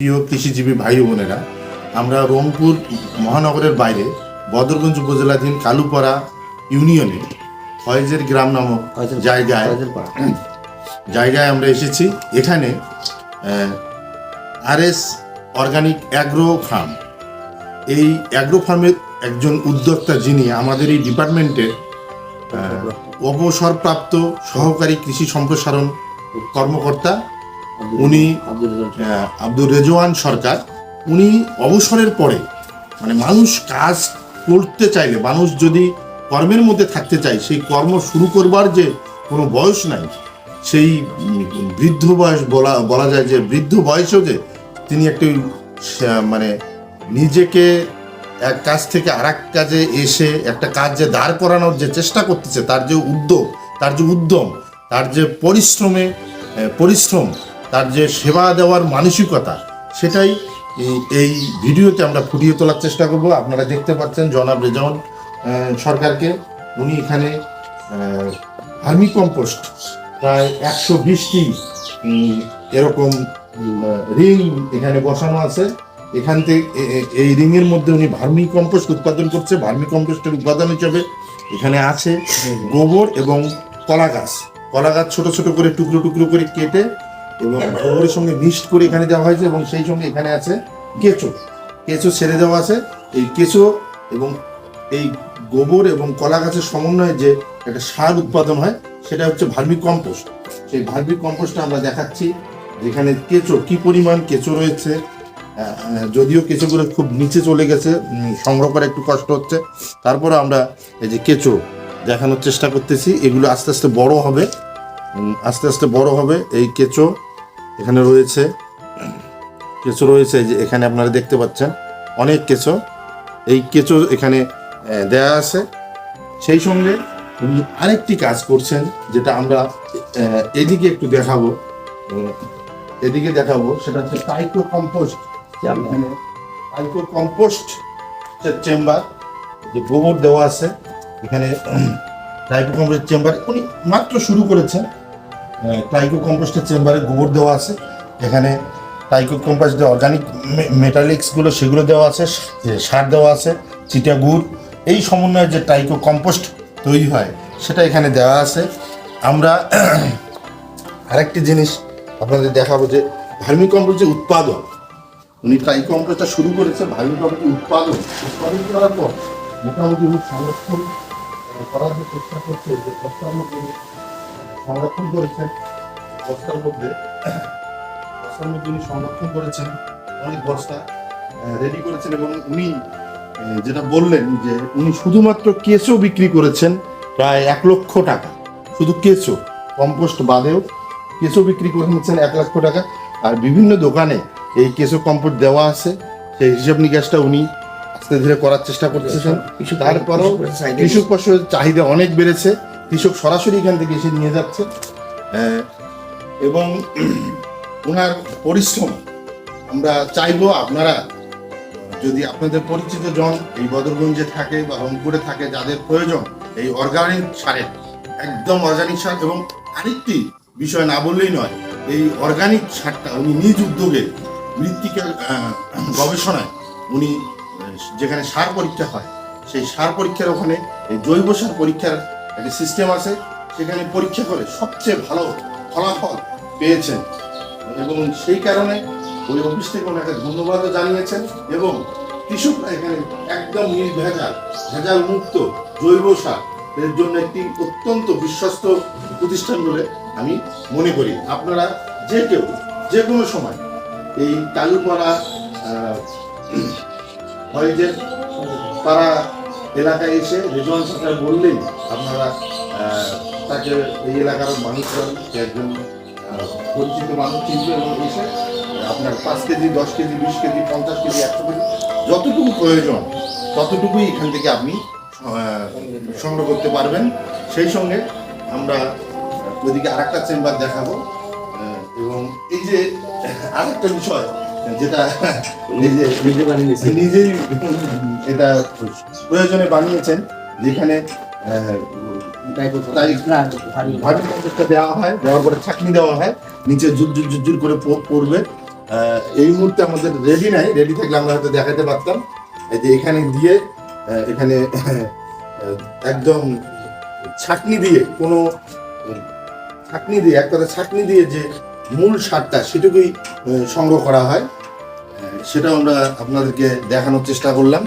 প্রিয় কৃষিজীবী ভাই বোনেরা, আমরা রংপুর মহানগরের বাইরে বদরগঞ্জ উপজেলাধীন কালুপাড়া ইউনিয়নে ফয়েজের গ্রাম নামক জায়গায় আমরা এসেছি। এখানে RS অর্গানিক অ্যাগ্রো ফার্ম, এই অ্যাগ্রো ফার্মের একজন উদ্যোক্তা, যিনি আমাদের এই ডিপার্টমেন্টের অবসরপ্রাপ্ত সহকারী কৃষি সম্প্রসারণ কর্মকর্তা, উনি আব্দুর রেজওয়ান সরকার। উনি অবসরের পরে মানুষ কাজ করতে চাইলে, মানুষ যদি কর্মের মধ্যে থাকতে চায়, সেই কর্ম শুরু করবার যে কোনো বয়স নাই, সেই বৃদ্ধ বয়স বলা যায় যে বৃদ্ধ বয়সেও যে তিনি একটি নিজেকে এক কাজ থেকে আর এক কাজে এসে একটা কাজ যে দাঁড় করানোর যে চেষ্টা করতেছে, তার যে উদ্যোগ, তার যে উদ্যম, তার যে পরিশ্রম, তার যে সেবা দেওয়ার মানসিকতা, সেটাই এই ভিডিওতে আমরা ফুটিয়ে তোলার চেষ্টা করব। আপনারা দেখতে পাচ্ছেন জনাব রেজওয়ান সরকারকে। উনি এখানে ভার্মি কম্পোস্ট প্রায় 120টি এরকম রিং এখানে বসানো আছে। এখান থেকে এই রিংয়ের মধ্যে উনি ভার্মি কম্পোস্ট উৎপাদন করছে। ভার্মি কম্পোস্টের উৎপাদন হিসাবে এখানে আছে গোবর এবং কলা গাছ ছোট ছোট করে টুকরো টুকরো করে কেটে এবং গোবরের সঙ্গে মিক্সড করে এখানে দেওয়া হয়েছে, এবং সেই সঙ্গে এখানে আছে কেঁচো ছেড়ে দেওয়া আছে। এই কেঁচো এবং এই গোবর এবং কলা গাছের সমন্বয়ে যে একটা সার উৎপাদন হয়, সেটা হচ্ছে ভার্মি কম্পোস্ট। সেই ভার্মি কম্পোস্টটা আমরা দেখাচ্ছি, যেখানে কেঁচো কি পরিমাণ কেঁচো রয়েছে। যদিও কেঁচোগুলো খুব নিচে চলে গেছে, সংগ্রহ করা একটু কষ্ট হচ্ছে, তারপরে আমরা এই যে কেঁচো দেখানোর চেষ্টা করতেছি। এগুলো আস্তে আস্তে বড় হবে। এই কেঁচো এখানে রয়েছে, যে এখানে আপনারা দেখতে পাচ্ছেন অনেক কেঁচো। এই কেঁচো এখানে দেয়া আছে। সেই সঙ্গে উনি আরেকটি কাজ করছেন, যেটা আমরা এদিকে একটু দেখাবো, সেটা হচ্ছে টাইকো কম্পোস্ট চেম্বার। যে গোবর দেওয়া আছে এখানে, টাইকো কম্পোস্ট চেম্বার উনি মাত্র শুরু করেছেন। টাইকো কম্পোস্টের চেম্বারে গোবর দেওয়া আছে। এখানে টাইকো কম্পোস্ট যে অর্গানিক মেটালিক্সগুলো, সেগুলো দেওয়া আছে, সার দেওয়া আছে, চিটা গুড়, এই সমন্বয়ে যে টাইকো কম্পোস্ট তৈরি হয়, সেটা এখানে দেওয়া আছে। আমরা আরেকটি জিনিস আপনাদের দেখাবো, যে ভার্মি কম্পোস্ট যে উৎপাদন, উনি টাইকো কম্পোস্টটা শুরু করেছে। ভার্মি কম্পোস্ট উৎপাদন করার পর মোটামুটি সংরক্ষণ করার যে চেষ্টা করছে, যে বস্তার মধ্যে সংরক্ষণ করেছেন, বস্তার মধ্যে উনি সংরক্ষণ করেছেন, অনেক বস্তা রেডি করেছেন। এবং উনি যেটা বললেন, যে উনি শুধুমাত্র কেঁচো বিক্রি করেছেন প্রায় 1 লক্ষ টাকা। শুধু কেঁচো কম্পোস্ট বাদেও কেঁচো বিক্রি করে নিচ্ছেন 1 লক্ষ টাকা। আর বিভিন্ন দোকানে এই কেঁচো কম্পোস্ট দেওয়া আছে, সেই হিসাব নিকাশটা উনি আস্তে ধীরে করার চেষ্টা করতেছেন। তারপরেও কৃষক ফসলের চাহিদা অনেক বেড়েছে, কৃষক সরাসরি এখান থেকে এসে নিয়ে যাচ্ছে। এবং ওনার পরিশ্রম আমরা চাইবো, আপনারা যদি আপনাদের পরিচিত জন এই বদরগঞ্জে থাকে বা রংপুরে থাকে, যাদের প্রয়োজন এই অর্গানিক সারের, একদম অর্গানিক সার, এবং আরেকটি বিষয় না বললেই নয়, এই অর্গানিক সারটা উনি নিজ উদ্যোগে মৃত্তিকা গবেষণায়, উনি যেখানে সার পরীক্ষা হয়, সেই সার পরীক্ষার ওখানে এই জৈব সার পরীক্ষার একটা সিস্টেম আছে, সেখানে পরীক্ষা করে সবচেয়ে ভালো ফলাফল পেয়েছেন। এবং সেই কারণে ওই অফিস থেকে ওনাকে ধন্যবাদও জানিয়েছেন। এবং কৃষকরা এখানে একদম ভেজাল মুক্ত জৈব সার এর জন্য একটি অত্যন্ত বিশ্বস্ত প্রতিষ্ঠান বলে আমি মনে করি। আপনারা যে কোনো সময় এই কালুপাড়া ফয়েজের পাড়া এলাকায় এসে রেজওয়ান সরকার বললেই আপনারা তাকে এই এলাকার মানুষজন, একজন পরিচিত মানুষ চিনবে, এবং এসে আপনার 5 KG, 10 KG, 20 KG, 50 KG, 100 KG, যতটুকু প্রয়োজন ততটুকুই এখান থেকে আপনি সংগ্রহ করতে পারবেন। সেই সঙ্গে আমরা ওইদিকে আরেকটা চেম্বার দেখাবো। এবং এই যে আরেকটা বিষয়, যেটা নিজেই এটা প্রয়োজনে বানিয়েছেন, যেখানে দেওয়া হয়, দেওয়ার পরে ছাঁকনি দেওয়া হয়, নিচে জুর করে পড়বে, এই মুহূর্তে আমাদের রেডি নাই, রেডি থাকলে আমরা হয়তো দেখাতে পারতাম। এই যে এখানে দিয়ে এখানে একদম ছাঁকনি দিয়ে এক কথা ছাঁকনি দিয়ে যে মূল সারটা সেটুকুই সংগ্রহ করা হয়, সেটা আমরা আপনাদেরকে দেখানোর চেষ্টা করলাম।